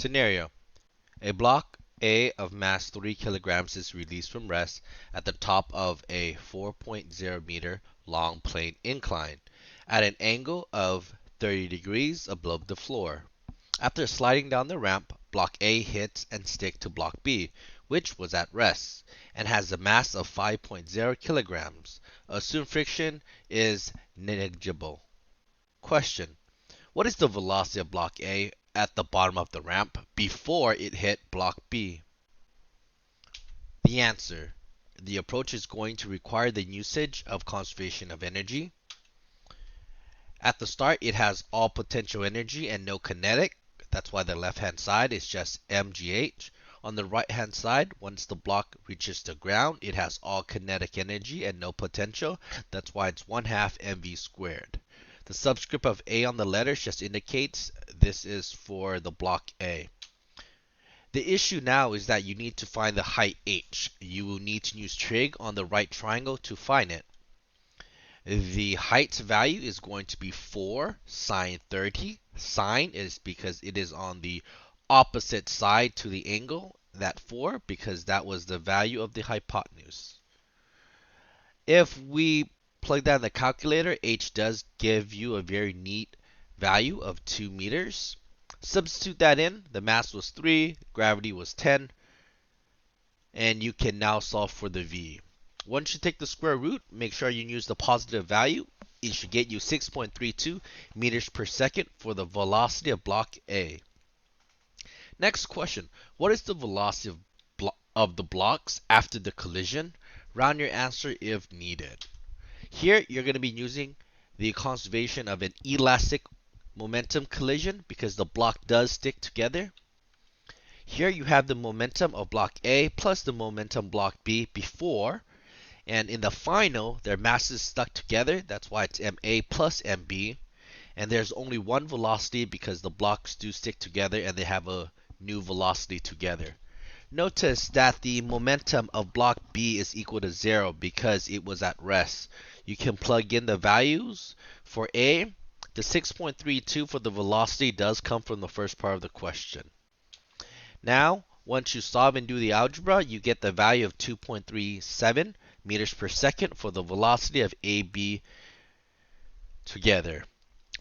Scenario: a block A of mass 3 kilograms is released from rest at the top of a 4.0 meter long plane incline at an angle of 30 degrees above the floor. After sliding down the ramp, block A hits and sticks to block B, which was at rest, and has a mass of 5.0 kilograms. Assumed friction is negligible. Question: what is the velocity of block A at the bottom of the ramp before it hit block B? The answer: the approach is going to require the usage of conservation of energy. At the start, it has all potential energy and no kinetic. That's why the left-hand side is just mgh. On the right-hand side, once the block reaches the ground, it has all kinetic energy and no potential. That's why it's 1/2 mv squared. The subscript of A on the letters just indicates this is for the block A. The issue now is that you need to find the height h. You will need to use trig on the right triangle to find it. The height value is going to be 4 sine 30. Sine is because it is on the opposite side to the angle, that 4, because that was the value of the hypotenuse. If we plug that in the calculator, h does give you a very neat value of 2 meters. Substitute that in. The mass was 3, gravity was 10, and you can now solve for the v. Once you take the square root, make sure you use the positive value. It should get you 6.32 meters per second for the velocity of block A. Next question: what is the velocity of the blocks after the collision? Round your answer if needed. Here, you're going to be using the conservation of an elastic momentum collision because the block does stick together. Here you have the momentum of block A plus the momentum block B before, and in the final, their masses stuck together. That's why it's MA plus MB. And there's only one velocity because the blocks do stick together and they have a new velocity together. Notice that the momentum of block B is equal to 0 because it was at rest. You can plug in the values. For A, the 6.32 for the velocity does come from the first part of the question. Now, once you solve and do the algebra, you get the value of 2.37 meters per second for the velocity of AB together.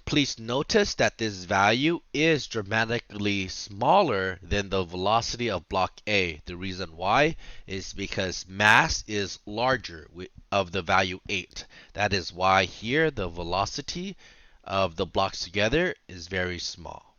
Please notice that this value is dramatically smaller than the velocity of block A. The reason why is because mass is larger of the value 8. That is why here the velocity of the blocks together is very small.